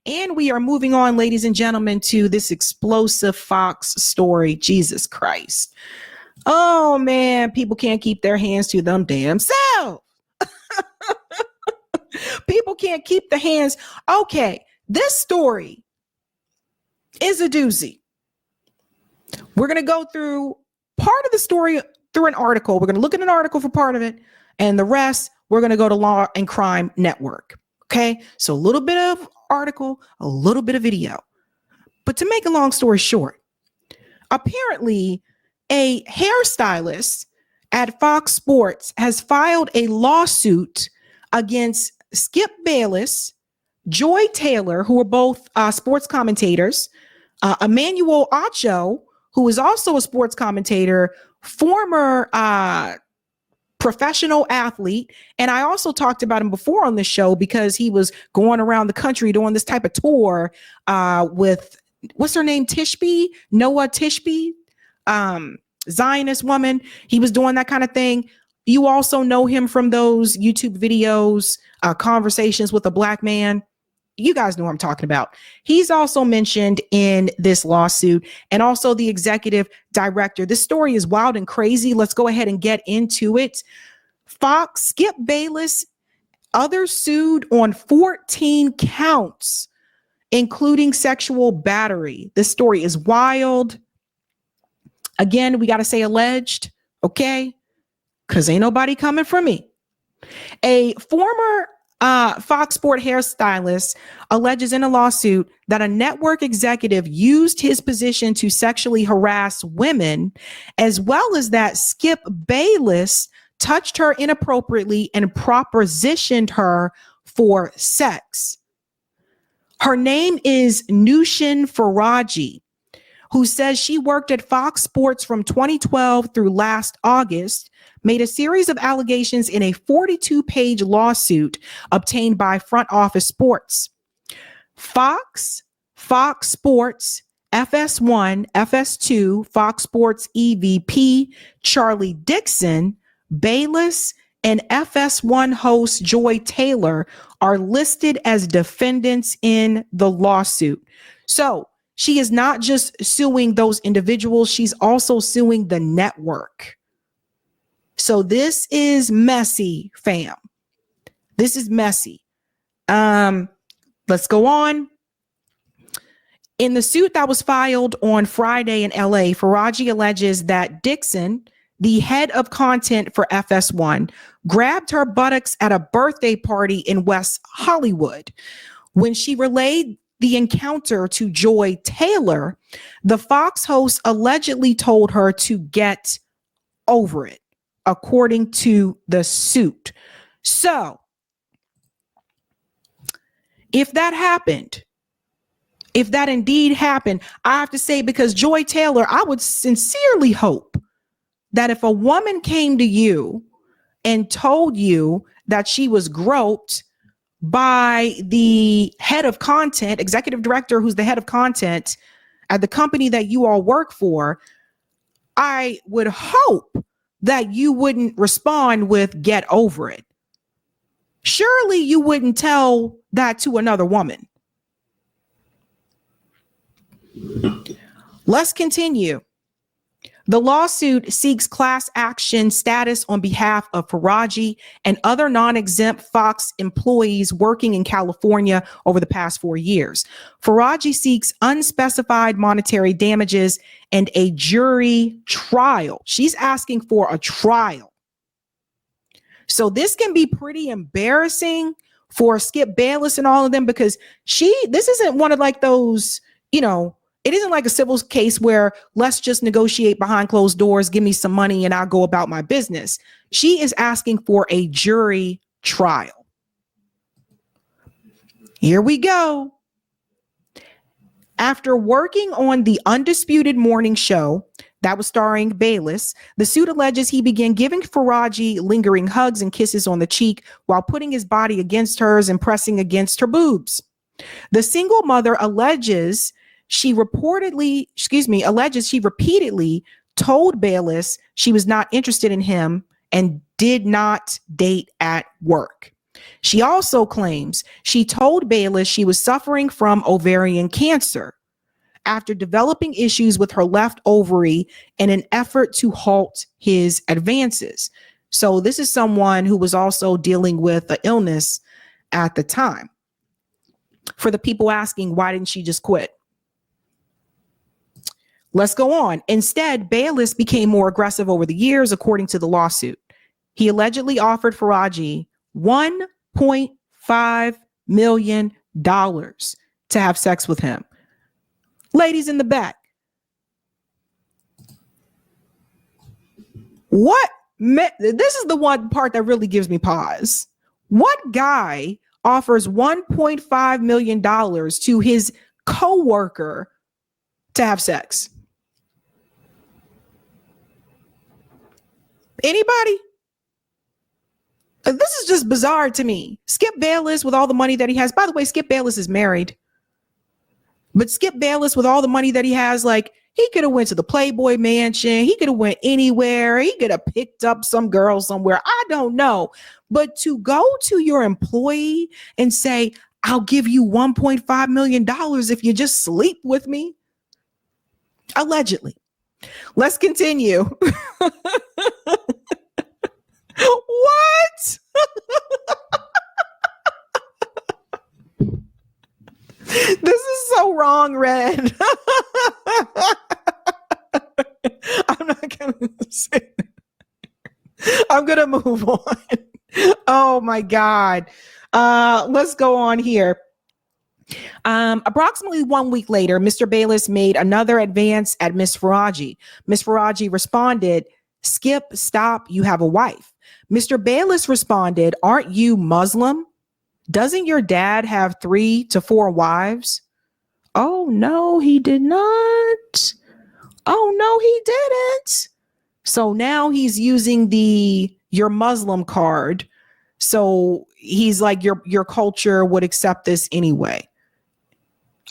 And we are moving on, ladies and gentlemen, to this explosive Fox story. Jesus Christ. Oh, man, people can't keep their hands to them damn self. People can't keep the hands. Okay, this story is a doozy. We're going to go through part of the story through an article. We're going to look at an article for part of it, and the rest, we're going to go to Law and Crime Network. Okay, so a little bit of article, a little bit of video. But to make a long story short, apparently a hairstylist at Fox Sports has filed a lawsuit against Skip Bayless, Joy Taylor, who are both sports commentators, Emmanuel Acho, who is also a sports commentator, former professional athlete. And I also talked about him before on the show because he was going around the country doing this type of tour with, what's her name? Noah Tishby, Zionist woman. He was doing that kind of thing. You also know him from those YouTube videos, Conversations with a Black Man. You guys know what I'm talking about. He's also mentioned in this lawsuit, and also the executive director. This story is wild and crazy. Let's go ahead and get into it. Fox, Skip Bayless, others sued on 14 counts, including sexual battery. This story is wild. Again, we got to say alleged, okay? Because ain't nobody coming for me. A former Fox Sport hairstylist alleges in a lawsuit that a network executive used his position to sexually harass women, as well as that Skip Bayless touched her inappropriately and propositioned her for sex. Her name is Nushin Faraji, who says she worked at Fox Sports from 2012 through last August, made a series of allegations in a 42-page lawsuit obtained by Front Office Sports. Fox Sports, FS1, FS2, Fox Sports EVP, Charlie Dixon, Bayless, and FS1 host Joy Taylor are listed as defendants in the lawsuit. So she is not just suing those individuals, she's also suing the network. So this is messy, fam. This is messy. Let's go on. In the suit that was filed on Friday in LA, Faraji alleges that Dixon, the head of content for FS1, grabbed her buttocks at a birthday party in West Hollywood. When she relayed the encounter to Joy Taylor, the Fox host allegedly told her to get over it, according to the suit. So, if that happened, if that indeed happened, I have to say, because Joy Taylor, I would sincerely hope that if a woman came to you and told you that she was groped by the head of content, executive director, who's the head of content at the company that you all work for, I would hope that you wouldn't respond with "get over it." Surely you wouldn't tell that to another woman. Let's continue. The lawsuit seeks class action status on behalf of Faraji and other non-exempt Fox employees working in California over the past 4 years. Faraji seeks unspecified monetary damages and a jury trial. She's asking for a trial. So this can be pretty embarrassing for Skip Bayless and all of them, because this isn't one of like those, it isn't like a civil case where let's just negotiate behind closed doors, give me some money and I'll go about my business. She is asking for a jury trial. Here we go. After working on the Undisputed Morning Show that was starring Bayless, the suit alleges he began giving Faraji lingering hugs and kisses on the cheek while putting his body against hers and pressing against her boobs. The single mother alleges she repeatedly told Bayless she was not interested in him and did not date at work. She also claims she told Bayless she was suffering from ovarian cancer after developing issues with her left ovary in an effort to halt his advances. So this is someone who was also dealing with an illness at the time. For the people asking, why didn't she just quit? Let's go on. Instead, Bayless became more aggressive over the years, according to the lawsuit. He allegedly offered Faraji $1.5 million to have sex with him. Ladies in the back, what? This is the one part that really gives me pause. What guy offers $1.5 million to his coworker to have sex? Anybody? This is just bizarre to me. Skip Bayless with all the money that he has. By the way, Skip Bayless is married. But Skip Bayless with all the money that he has, like, he could have went to the Playboy Mansion. He could have went anywhere. He could have picked up some girl somewhere. I don't know. But to go to your employee and say, I'll give you $1.5 million if you just sleep with me. Allegedly. Let's continue. What? This is so wrong, Red. I'm not going to say it. I'm going to move on. Oh, my God. Let's go on here. Approximately 1 week later, Mr. Bayless made another advance at Miss Faraji. Miss Faraji responded, "Skip, stop. You have a wife." Mr. Bayless responded, "Aren't you Muslim? Doesn't your dad have 3 to 4 wives?" Oh, no, he did not. Oh, no, he didn't. So now he's using your Muslim card. So he's like, your culture would accept this anyway.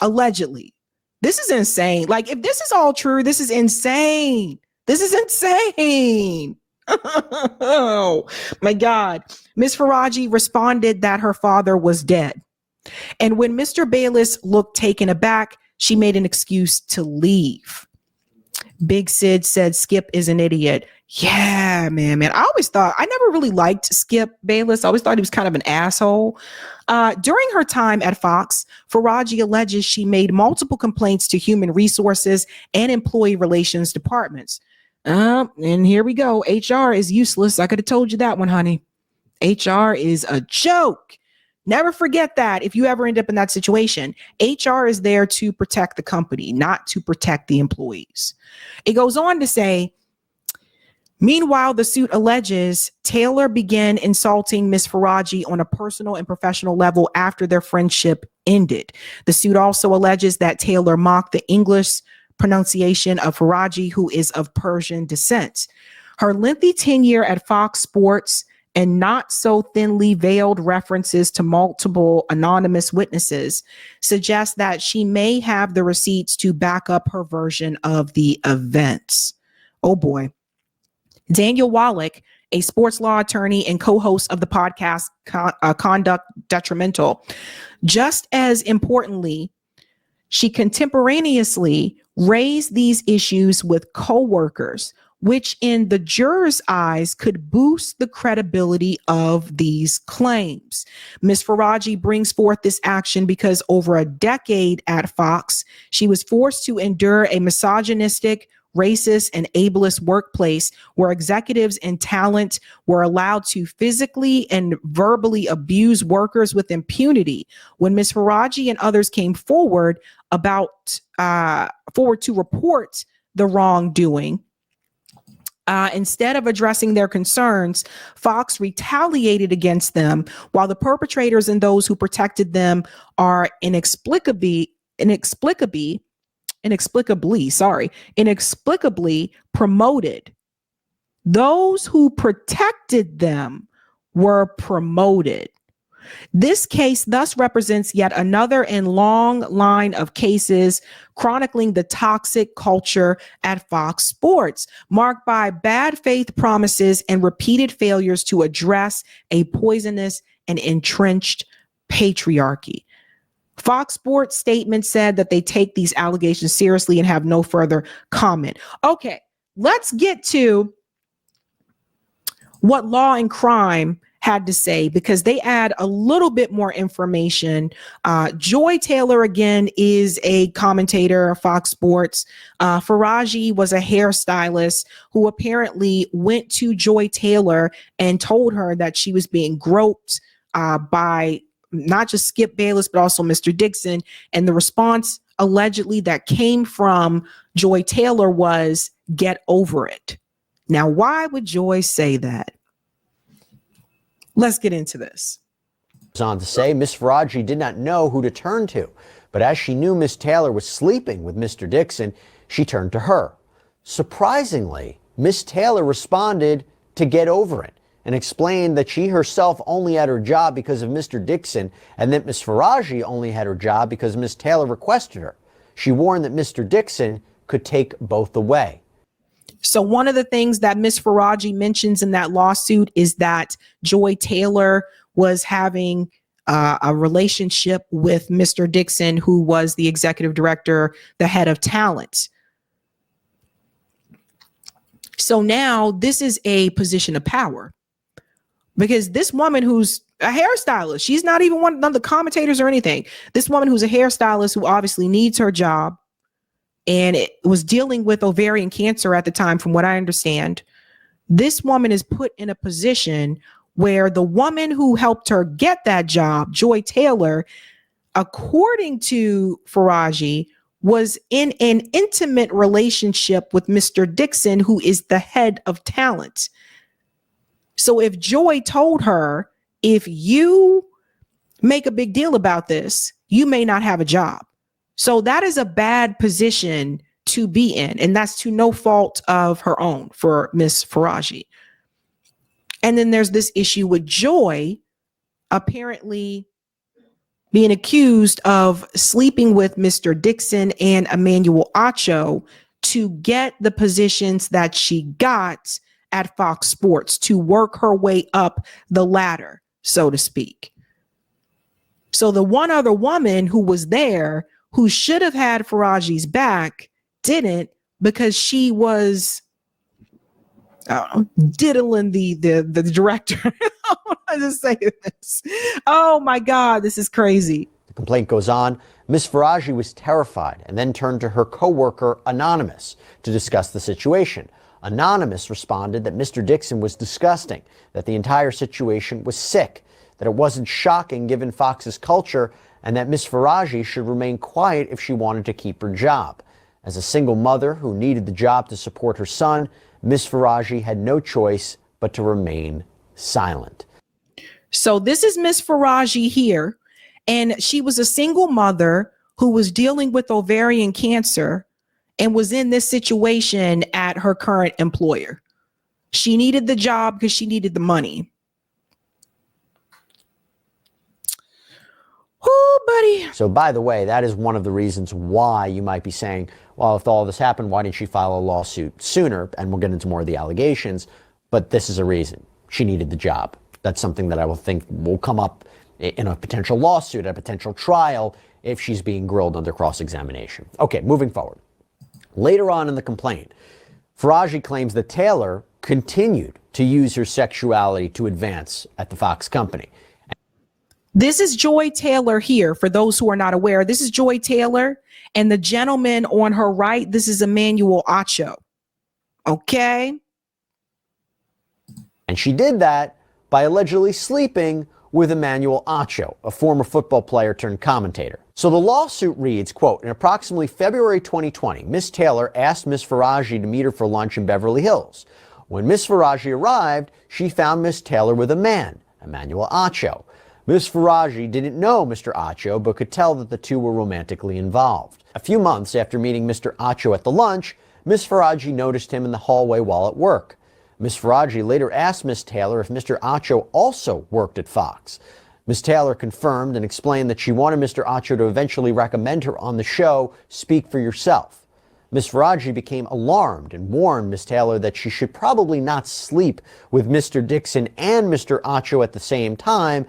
Allegedly. This is insane. Like, if this is all true, this is insane. This is insane. Oh, my God. Miss Faraji responded that her father was dead. And when Mr. Bayless looked taken aback, she made an excuse to leave. Big Sid said Skip is an idiot. Yeah, man. I never really liked Skip Bayless. I always thought he was kind of an asshole. During her time at Fox, Faraji alleges she made multiple complaints to human resources and employee relations departments. And here we go. HR is useless. I could have told you that one, honey. HR is a joke. Never forget that if you ever end up in that situation. HR is there to protect the company, not to protect the employees. It goes on to say, meanwhile, the suit alleges Taylor began insulting Miss Faraji on a personal and professional level after their friendship ended. The suit also alleges that Taylor mocked the English pronunciation of Faraji, who is of Persian descent. Her lengthy tenure at Fox Sports and not so thinly veiled references to multiple anonymous witnesses suggest that she may have the receipts to back up her version of the events. Oh boy. Daniel Wallach, a sports law attorney and co-host of the podcast Conduct Detrimental, just as importantly, she contemporaneously raised these issues with co-workers, which in the jurors' eyes could boost the credibility of these claims. Ms. Faraji brings forth this action because over a decade at Fox, she was forced to endure a misogynistic, racist, and ableist workplace where executives and talent were allowed to physically and verbally abuse workers with impunity. When Ms. Faraji and others came forward to report the wrongdoing, instead of addressing their concerns, Fox retaliated against them, while the perpetrators and those who protected them are inexplicably promoted. Those who protected them were promoted. This case thus represents yet another and long line of cases chronicling the toxic culture at Fox Sports, marked by bad faith promises and repeated failures to address a poisonous and entrenched patriarchy. Fox Sports statement said that they take these allegations seriously and have no further comment. Okay, let's get to what Law and Crime had to say, because they add a little bit more information. Joy Taylor, again, is a commentator of Fox Sports. Faraji was a hairstylist who apparently went to Joy Taylor and told her that she was being groped by not just Skip Bayless, but also Mr. Dixon. And the response allegedly that came from Joy Taylor was, "Get over it." Now, why would Joy say that? Let's get into this. Goes on to say Miss Faraji did not know who to turn to, but as she knew Miss Taylor was sleeping with Mr. Dixon, she turned to her. Surprisingly, Miss Taylor responded to get over it and explained that she herself only had her job because of Mr. Dixon and that Miss Faraji only had her job because Miss Taylor requested her. She warned that Mr. Dixon could take both away. So one of the things that Miss Faraji mentions in that lawsuit is that Joy Taylor was having a relationship with Mr. Dixon, who was the executive director, the head of talent. So now this is a position of power, because this woman who's a hairstylist, she's not even one of the commentators or anything. This woman who's a hairstylist who obviously needs her job, and it was dealing with ovarian cancer at the time, from what I understand. This woman is put in a position where the woman who helped her get that job, Joy Taylor, according to Faraji, was in an intimate relationship with Mr. Dixon, who is the head of talent. So if Joy told her, if you make a big deal about this, you may not have a job. So that is a bad position to be in. And that's to no fault of her own for Miss Faraji. And then there's this issue with Joy apparently being accused of sleeping with Mr. Dixon and Emmanuel Acho to get the positions that she got at Fox Sports, to work her way up the ladder, so to speak. So the one other woman who was there, who should have had Faraji's back, didn't, because she was diddling the director. I just say this. Oh my God, this is crazy. The complaint goes on. Miss Faraji was terrified and then turned to her co-worker Anonymous to discuss the situation. Anonymous responded that Mr. Dixon was disgusting, that the entire situation was sick, that it wasn't shocking given Fox's culture, and that Miss Faraji should remain quiet if she wanted to keep her job. As a single mother who needed the job to support her son, Miss Faraji had no choice but to remain silent. So this is Miss Faraji here, and she was a single mother who was dealing with ovarian cancer and was in this situation at her current employer. She needed the job because she needed the money. Oh, buddy. So, by the way, that is one of the reasons why you might be saying, well, if all this happened, why didn't she file a lawsuit sooner? And we'll get into more of the allegations. But this is a reason. She needed the job. That's something that I will think will come up in a potential lawsuit, a potential trial, if she's being grilled under cross-examination. Okay, moving forward. Later on in the complaint, Faraji claims that Taylor continued to use her sexuality to advance at the Fox company. This is Joy Taylor here, for those who are not aware. This is Joy Taylor, and the gentleman on her right, this is Emmanuel Acho. Okay? And she did that by allegedly sleeping with Emmanuel Acho, a former football player turned commentator. So the lawsuit reads, quote, in approximately February 2020, Miss Taylor asked Miss Faraji to meet her for lunch in Beverly Hills. When Miss Faraji arrived, she found Miss Taylor with a man, Emmanuel Acho. Miss Faraji didn't know Mr. Acho, but could tell that the two were romantically involved. A few months after meeting Mr. Acho at the lunch, Miss Faraji noticed him in the hallway while at work. Miss Faraji later asked Miss Taylor if Mr. Acho also worked at Fox. Miss Taylor confirmed and explained that she wanted Mr. Acho to eventually recommend her on the show Speak for Yourself. Miss Faraji became alarmed and warned Miss Taylor that she should probably not sleep with Mr. Dixon and Mr. Acho at the same time.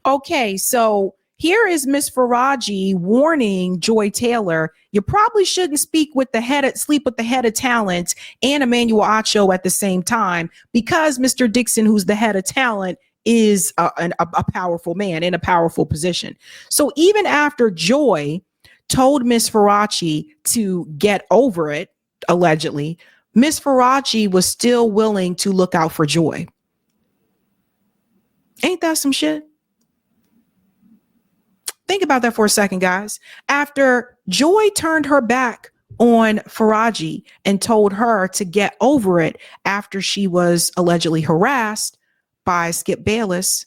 Okay, so here is Miss Faraji warning Joy Taylor, you probably shouldn't sleep with the head of talent and Emmanuel Acho at the same time, because Mr. Dixon, who's the head of talent, is a powerful man in a powerful position. So even after Joy told Miss Faraji to get over it, allegedly, Miss Faraji was still willing to look out for Joy. Ain't that some shit? Think about that for a second, guys. After Joy turned her back on Faraji and told her to get over it after she was allegedly harassed by Skip Bayless,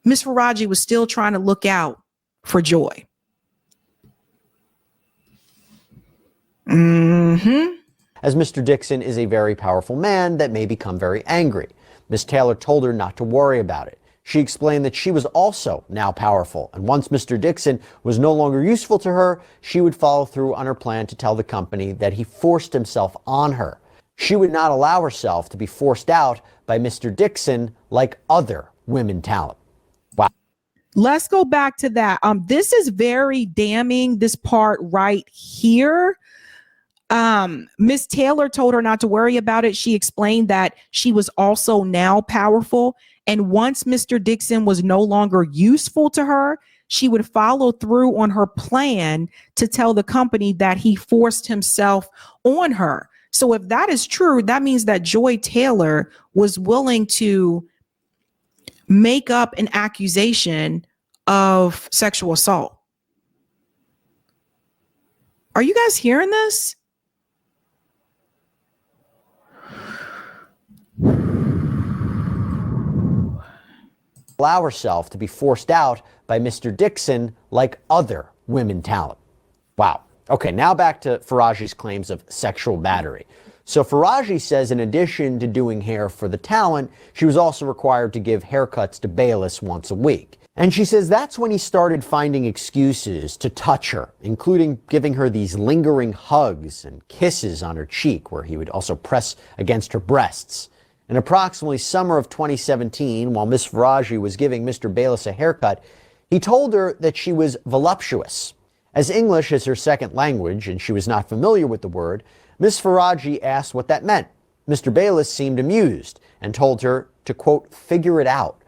Miss Faraji was still trying to look out for Joy. As Mr. Dixon is a very powerful man that may become very angry. Miss Taylor told her not to worry about it. She explained that she was also now powerful, and once Mr. Dixon was no longer useful to her, she would follow through on her plan to tell the company that he forced himself on her. She would not allow herself to be forced out by Mr. Dixon like other women talent. Wow. Let's go back to that. This is very damning, this part right here. Miss Taylor told her not to worry about it. She explained that she was also now powerful. And once Mr. Dixon was no longer useful to her, she would follow through on her plan to tell the company that he forced himself on her. So if that is true, that means that Joy Taylor was willing to make up an accusation of sexual assault. Are you guys hearing this? Allow herself to be forced out by Mr. Dixon like other women talent. Wow. Okay, now back to Faraji's claims of sexual battery. So Faraji says in addition to doing hair for the talent, she was also required to give haircuts to Bayless once a week. And she says that's when he started finding excuses to touch her, including giving her these lingering hugs and kisses on her cheek, where he would also press against her breasts. In approximately summer of 2017, while Miss Faraji was giving Mr. Bayless a haircut, he told her that she was voluptuous. As English is her second language and she was not familiar with the word, Miss Faraji asked what that meant. Mr. Bayless seemed amused and told her to, quote, figure it out.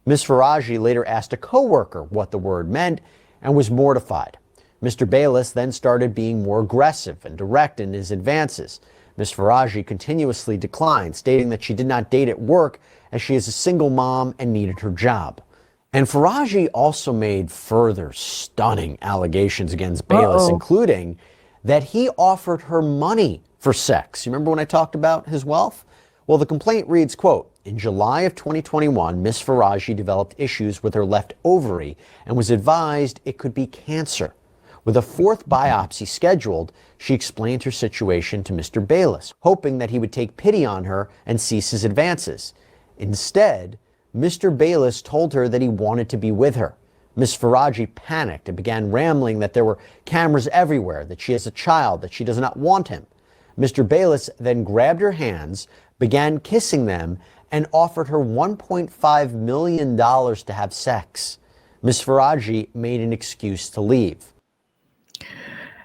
Miss Faraji later asked a coworker what the word meant and was mortified. Mr. Bayless then started being more aggressive and direct in his advances. Miss Faraji continuously declined, stating that she did not date at work as she is a single mom and needed her job. And Faraji also made further stunning allegations against Bayless, including that he offered her money for sex. You remember when I talked about his wealth? Well, the complaint reads, quote, in July of 2021, Miss Faraji developed issues with her left ovary and was advised it could be cancer. With a fourth biopsy scheduled, she explained her situation to Mr. Bayless, hoping that he would take pity on her and cease his advances. Instead, Mr. Bayless told her that he wanted to be with her. Miss Faraji panicked and began rambling that there were cameras everywhere, that she has a child, that she does not want him. Mr. Bayless then grabbed her hands, began kissing them, and offered her $1.5 million to have sex. Miss Faraji made an excuse to leave.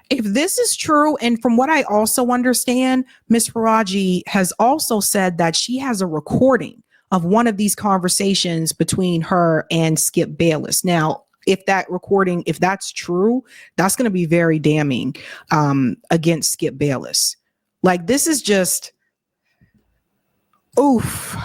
If this is true, and from what I also understand, Miss Faraji has also said that she has a recording of one of these conversations between her and Skip Bayless. Now, if that recording, if that's true, that's going to be very damning against Skip Bayless. Like, this is just, oof.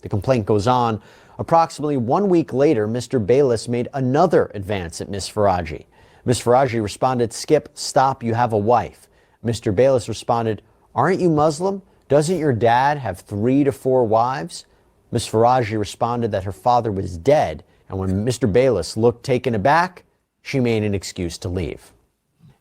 The complaint goes on. Approximately 1 week later, Mr. Bayless made another advance at Miss Faraji. Miss Faraji responded, Skip, stop, you have a wife. Mr. Bayless responded, aren't you Muslim? Doesn't your dad have 3 to 4 wives? Miss Faraji responded that her father was dead, and when Mr. Bayless looked taken aback, she made an excuse to leave.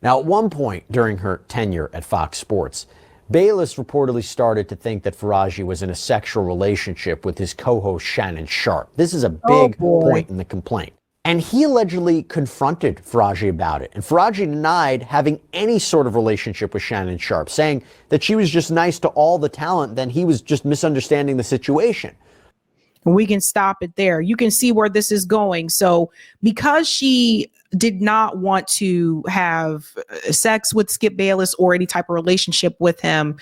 Now, at one point during her tenure at Fox Sports, Bayless reportedly started to think that Faraji was in a sexual relationship with his co-host Shannon Sharpe. This is a big point in the complaint. And he allegedly confronted Faraji about it. And Faraji denied having any sort of relationship with Shannon Sharpe, saying that she was just nice to all the talent, then he was just misunderstanding the situation. We can stop it there. You can see where this is going. So because she did not want to have sex with Skip Bayless or any type of relationship with him,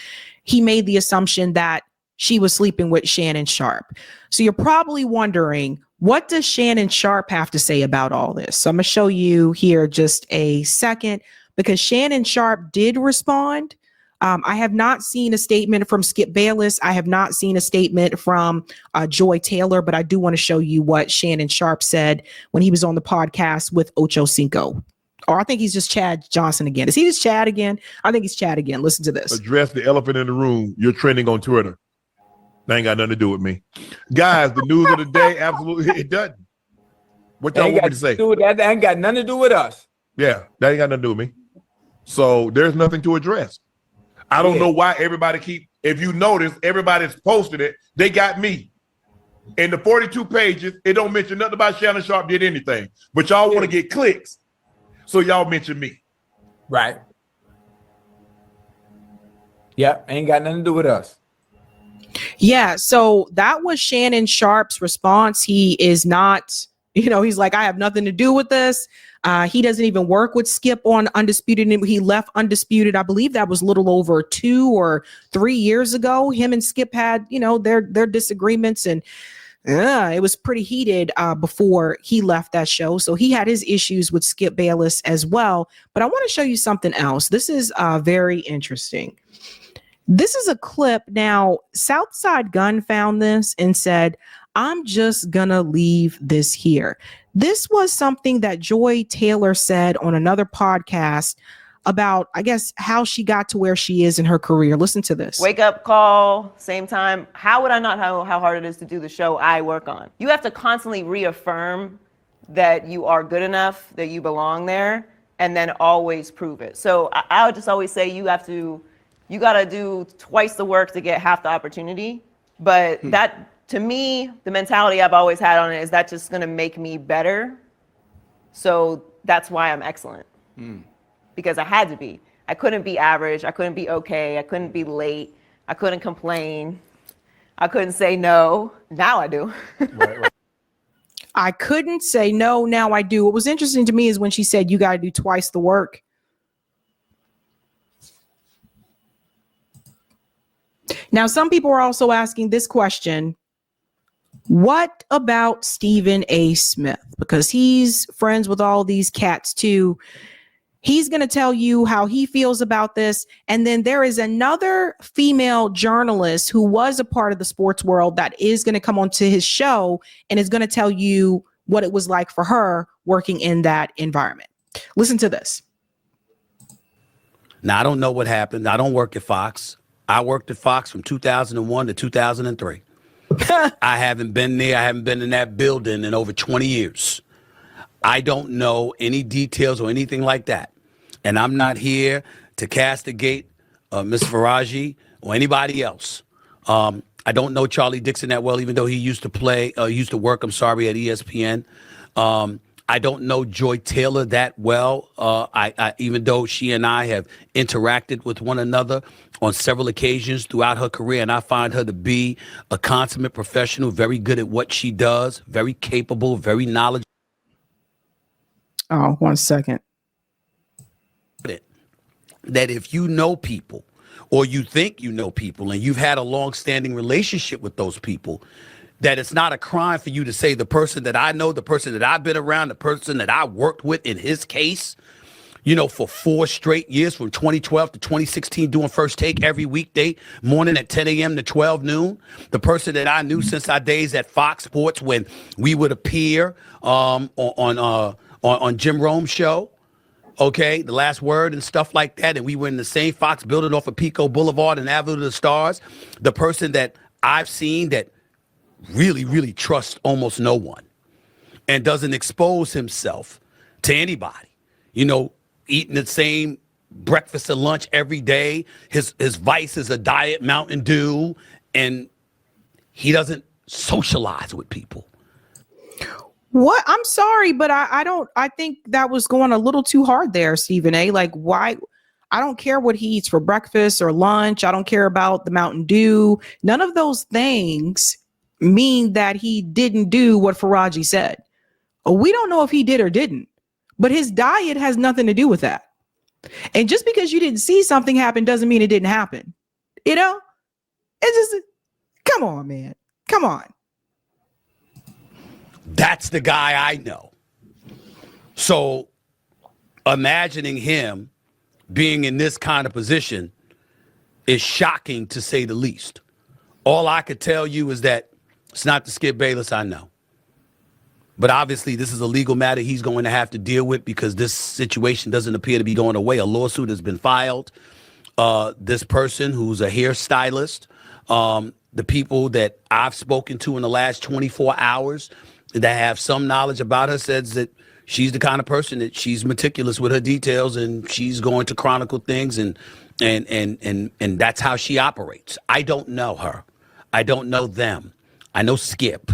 he made the assumption that she was sleeping with Shannon Sharpe. So you're probably wondering, what does Shannon Sharpe have to say about all this? So I'm going to show you here just a second, because Shannon Sharpe did respond. I have not seen a statement from Skip Bayless. I have not seen a statement from Joy Taylor, but I do want to show you what Shannon Sharpe said when he was on the podcast with Ocho Cinco. Or I think he's just Chad Johnson again. Is he just Chad again? I think he's Chad again. Listen to this. Address the elephant in the room. You're trending on Twitter. That ain't got nothing to do with me. Guys, the news of the day, absolutely, it doesn't. What y'all want me to say? That ain't got nothing to do with us. Yeah, that ain't got nothing to do with me. So there's nothing to address. I don't know why everybody if you notice, everybody's posted it. They got me. In the 42 pages, it don't mention nothing about Shannon Sharpe did anything. But y'all want to get clicks, so y'all mention me. Right. Yep, ain't got nothing to do with us. Yeah, so that was Shannon Sharpe's response. He is not, he's like, I have nothing to do with this. He doesn't even work with Skip on Undisputed. He left Undisputed. I believe that was a little over 2 or 3 years ago. Him and Skip had, their disagreements, and it was pretty heated before he left that show. So he had his issues with Skip Bayless as well. But I want to show you something else. This is very interesting. This is a clip. Now, Southside Gun found this and said, I'm just gonna leave this here. This was something that Joy Taylor said on another podcast about, I guess, how she got to where she is in her career. Listen to this. Wake up call, same time. How would I not know how hard it is to do the show I work on? You have to constantly reaffirm that you are good enough, that you belong there, and then always prove it. So I would just always say you got to do twice the work to get half the opportunity. But that, to me, the mentality I've always had on it is that just going to make me better. So that's why I'm excellent. Because I had to be. I couldn't be average. I couldn't be okay. I couldn't be late. I couldn't complain. I couldn't say no. Now I do. Right. I couldn't say no. Now I do. What was interesting to me is when she said, you got to do twice the work. Now, some people are also asking this question. What about Stephen A. Smith? Because he's friends with all these cats too. He's going to tell you how he feels about this. And then there is another female journalist who was a part of the sports world that is going to come onto his show and is going to tell you what it was like for her working in that environment. Listen to this. Now, I don't know what happened. I don't work at Fox. I worked at Fox from 2001 to 2003. I haven't been there. I haven't been in that building in over 20 years. I don't know any details or anything like that. And I'm not here to castigate Ms. Faraji or anybody else. I don't know Charlie Dixon that well, even though he used to work at ESPN. I don't know Joy Taylor that well, even though she and I have interacted with one another on several occasions throughout her career, and I find her to be a consummate professional, very good at what she does, very capable, very knowledgeable. Oh, 1 second. That if you know people or you think you know people and you've had a long-standing relationship with those people, that it's not a crime for you to say the person that I know, the person that I've been around, the person that I worked with in his case, for 4 straight years from 2012 to 2016, doing First Take every weekday morning at 10 a.m. to 12 noon. The person that I knew since our days at Fox Sports when we would appear on Jim Rome's show. Okay, The Last Word and stuff like that. And we were in the same Fox building off of Pico Boulevard and Avenue of the Stars. The person that I've seen that really, really trusts almost no one and doesn't expose himself to anybody, eating the same breakfast and lunch every day. His vice is a diet Mountain Dew, and he doesn't socialize with people. What? I'm sorry, but I think that was going a little too hard there, Stephen A. Like, why? I don't care what he eats for breakfast or lunch. I don't care about the Mountain Dew. None of those things mean that he didn't do what Faraji said. We don't know if he did or didn't, but his diet has nothing to do with that. And just because you didn't see something happen doesn't mean it didn't happen. You know, it's just, come on, man. Come on. That's the guy I know. So imagining him being in this kind of position is shocking, to say the least. All I could tell you is that it's not the Skip Bayless I know. But obviously, this is a legal matter he's going to have to deal with, because this situation doesn't appear to be going away. A lawsuit has been filed. This person, who's a hairstylist, the people that I've spoken to in the last 24 hours that have some knowledge about her, says that she's the kind of person that she's meticulous with her details, and she's going to chronicle things, and that's how she operates. I don't know her. I don't know them. I know Skip.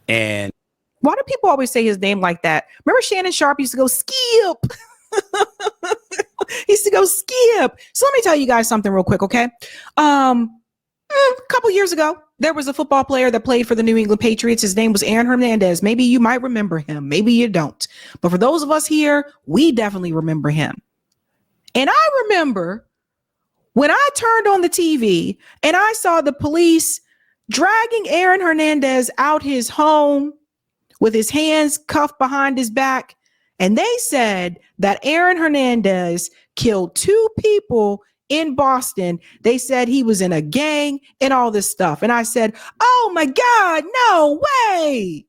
And why do people always say his name like that? Remember Shannon Sharp used to go, Skip. He used to go, Skip. So let me tell you guys something real quick, okay? A couple years ago, there was a football player that played for the New England Patriots. His name was Aaron Hernandez. Maybe you might remember him. Maybe you don't. But for those of us here, we definitely remember him. And I remember when I turned on the TV and I saw the police dragging Aaron Hernandez out his home with his hands cuffed behind his back. And they said that Aaron Hernandez killed 2 people in Boston. They said he was in a gang and all this stuff. And I said, oh my God, no way.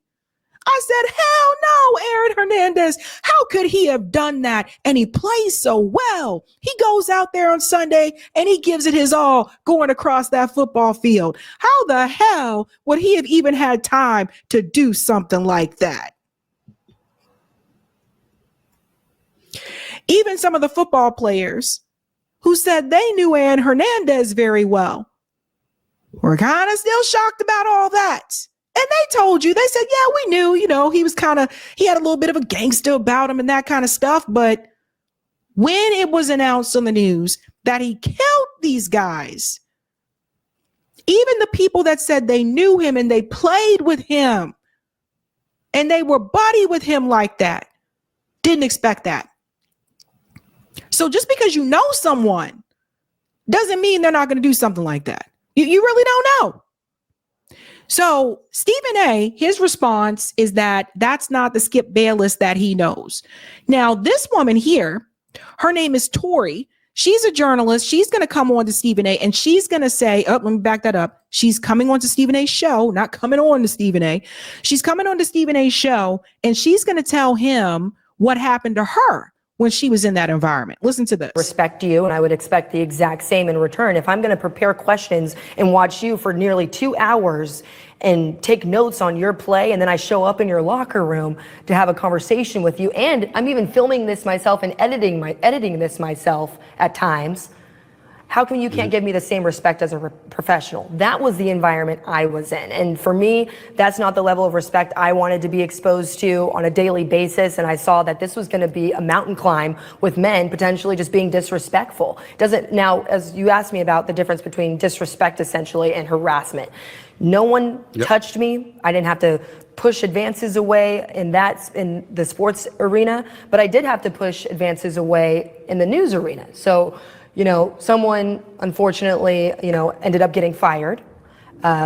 I said, hell no, Aaron Hernandez. How could he have done that? And he plays so well. He goes out there on Sunday and he gives it his all going across that football field. How the hell would he have even had time to do something like that? Even some of the football players who said they knew Aaron Hernandez very well were kind of still shocked about all that. And they told you, they said, yeah, we knew, he was he had a little bit of a gangster about him and that kind of stuff. But when it was announced on the news that he killed these guys, even the people that said they knew him and they played with him and they were buddy with him like that, didn't expect that. So just because you know someone doesn't mean they're not going to do something like that. You really don't know. So Stephen A., his response is that that's not the Skip Bayless that he knows. Now, this woman here, her name is Tori. She's a journalist. She's going to come on to Stephen A. and she's going to say, let me back that up. She's coming on to Stephen A.'s show, not coming on to Stephen A. She's coming on to Stephen A.'s show, and she's going to tell him what happened to her when she was in that environment. Listen to this. Respect you, and I would expect the exact same in return. If I'm going to prepare questions and watch you for nearly 2 hours and take notes on your play, and then I show up in your locker room to have a conversation with you, and I'm even filming this myself and editing this myself at times, how come you can't give me the same respect as a professional? That was the environment I was in. And for me, that's not the level of respect I wanted to be exposed to on a daily basis. And I saw that this was going to be a mountain climb with men potentially just being disrespectful. Now, as you asked me about the difference between disrespect essentially and harassment, no one touched me. I didn't have to push advances away in the sports arena, but I did have to push advances away in the news arena. So, someone unfortunately, ended up getting fired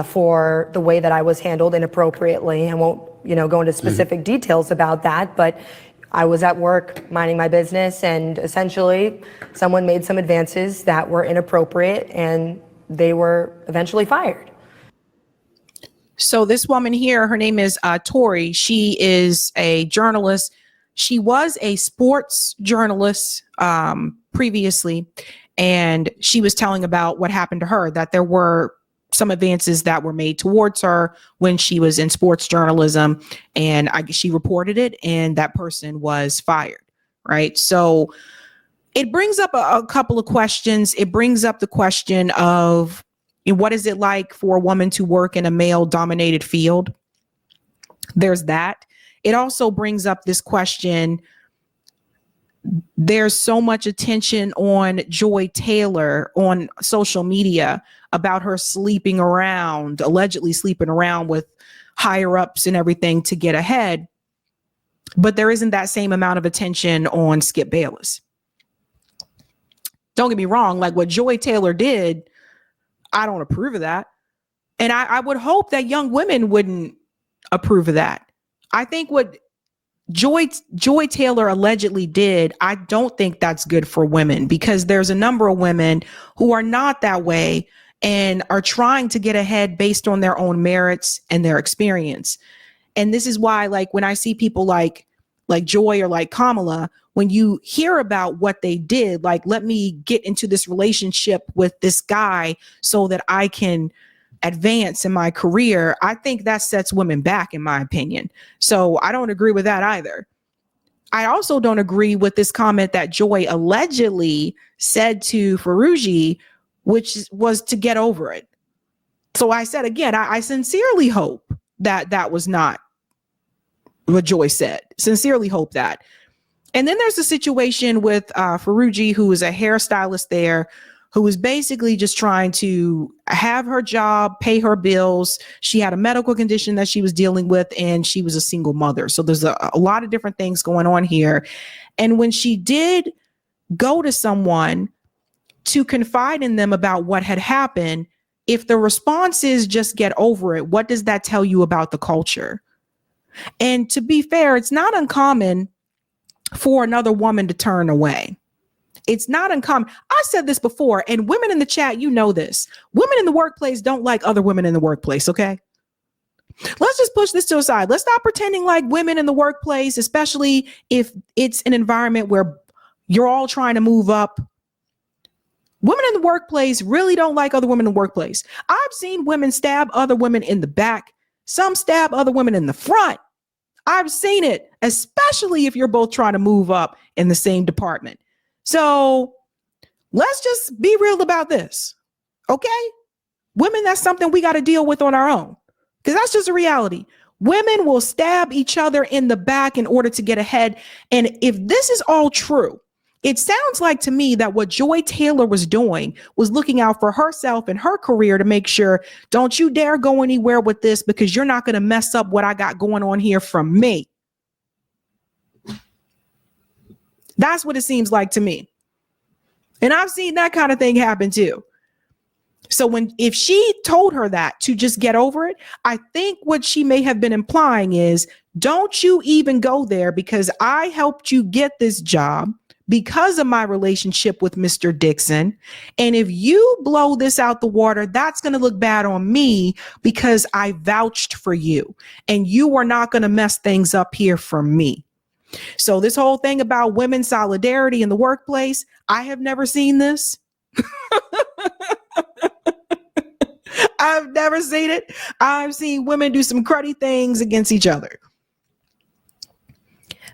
for the way that I was handled inappropriately. I won't, go into specific details about that, but I was at work minding my business, and essentially someone made some advances that were inappropriate and they were eventually fired. So this woman here, her name is Tori. She is a journalist. She was a sports journalist previously, and she was telling about what happened to her, that there were some advances that were made towards her when she was in sports journalism, and she reported it, and that person was fired, right? So it brings up a couple of questions. It brings up the question of, what is it like for a woman to work in a male-dominated field? There's that. It also brings up this question, there's so much attention on Joy Taylor on social media about her sleeping around, allegedly sleeping around with higher ups and everything to get ahead. But there isn't that same amount of attention on Skip Bayless. Don't get me wrong, like what Joy Taylor did, I don't approve of that. And I would hope that young women wouldn't approve of that. I think what Joy Taylor allegedly did, I don't think that's good for women, because there's a number of women who are not that way and are trying to get ahead based on their own merits and their experience. And this is why, like, when I see people like Joy or like Kamala, when you hear about what they did, like, let me get into this relationship with this guy so that I can advance in my career, I think that sets women back, in my opinion. So I don't agree with that either. I also don't agree with this comment that Joy allegedly said to Ferrugi, which was to get over it. So I said, again, I sincerely hope that that was not what Joy said. Sincerely hope that. And then there's a situation with Ferrugi, who is a hairstylist there, who was basically just trying to have her job, pay her bills. She had a medical condition that she was dealing with, and she was a single mother. So there's a lot of different things going on here. And when she did go to someone to confide in them about what had happened, if the response is just get over it, what does that tell you about the culture? And to be fair, it's not uncommon for another woman to turn away. It's not uncommon. I said this before, and women in the chat, you know this. Women in the workplace don't like other women in the workplace, okay? Let's just push this to the side. Let's stop pretending like women in the workplace, especially if it's an environment where you're all trying to move up. Women in the workplace really don't like other women in the workplace. I've seen women stab other women in the back. Some stab other women in the front. I've seen it, especially if you're both trying to move up in the same department. So let's just be real about this. Okay? Women, that's something we got to deal with on our own, because that's just a reality. Women will stab each other in the back in order to get ahead. And if this is all true, it sounds like to me that what Joy Taylor was doing was looking out for herself and her career to make sure, don't you dare go anywhere with this, because you're not going to mess up what I got going on here from me. That's what it seems like to me. And I've seen that kind of thing happen too. So if she told her that to just get over it, I think what she may have been implying is, don't you even go there, because I helped you get this job because of my relationship with Mr. Dixon. And if you blow this out the water, that's going to look bad on me, because I vouched for you and you are not going to mess things up here for me. So this whole thing about women's solidarity in the workplace, I have never seen this. I've never seen it. I've seen women do some cruddy things against each other.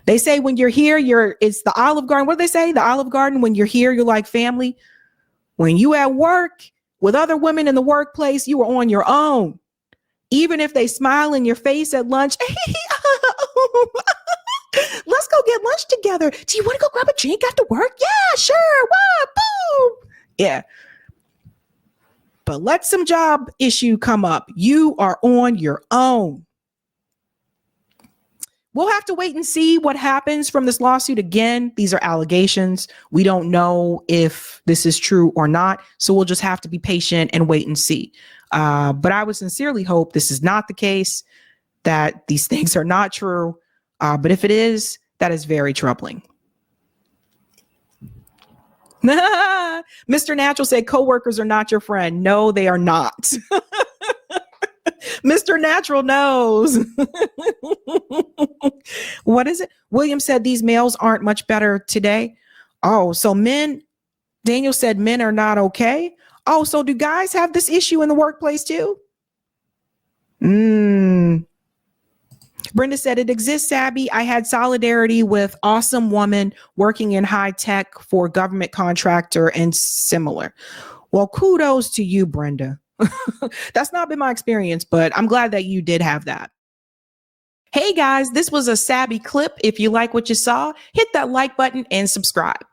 They say when you're here, it's the Olive Garden. What do they say? The Olive Garden, when you're here, you're like family. When you at work with other women in the workplace, you are on your own. Even if they smile in your face at lunch, let's go get lunch together. Do you want to go grab a drink after work? Yeah, sure. What? Boom. Yeah. But let some job issue come up, you are on your own. We'll have to wait and see what happens from this lawsuit. Again, these are allegations. We don't know if this is true or not. So we'll just have to be patient and wait and see. But I would sincerely hope this is not the case, that these things are not true. But if it is, that is very troubling. Mr. Natural said coworkers are not your friend. No, they are not. Mr. Natural knows. What is it? William said these males aren't much better today. Oh, so Daniel said men are not okay. Oh, so do guys have this issue in the workplace too? Brenda said it exists, Sabby. I had solidarity with awesome woman working in high tech for government contractor and similar. Well, kudos to you, Brenda. That's not been my experience, but I'm glad that you did have that. Hey guys, this was a Sabby clip. If you like what you saw, hit that like button and subscribe.